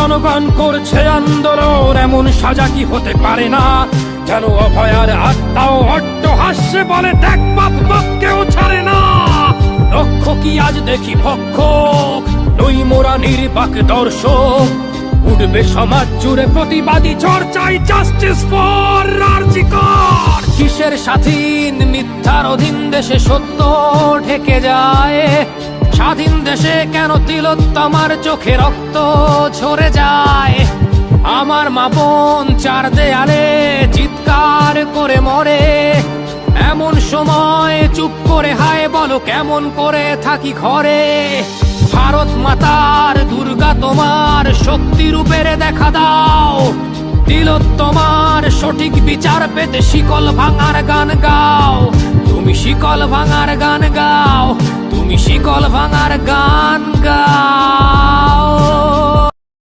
জনগণ করছে আন্দোলন, এমন সাজা কি হতে পারে না? যেন অভয়ার আত্মাও অট্টহাস্যে বলে, দেখ বাপ বাপকেও ছাড়ে না। লক্ষ কি আজ দেখি ভক্ষক, নই মোরা নির্বাক দর্শক। উঠবে সমাজ জুড়ে প্রতিবাদী চর্চায়, জাস্টিস ফর আরজি কর। কিসের স্বাধীন মিথ্যার অধীন দেশে সত্য ঢেকে যায়? স্বাধীন দেশে কেন তিলোত্তমার চোখে রক্ত ঝরে যায়? আমার মা বোন চার দেয়ালে চিৎকার করে মরে, এমন সময় চুপ করে হায় বলো কেমন করে থাকি ঘরে? ভারত মাতার দুর্গা তোমার শক্তি রূপের দেখা দাও, তিলোত্তমার সঠিক বিচার পেতে শিকল ভাঙার গান গাও। তুমি শিকল ভাঙার গান গাও, তুমি শিকল ভাঙার গান গাও।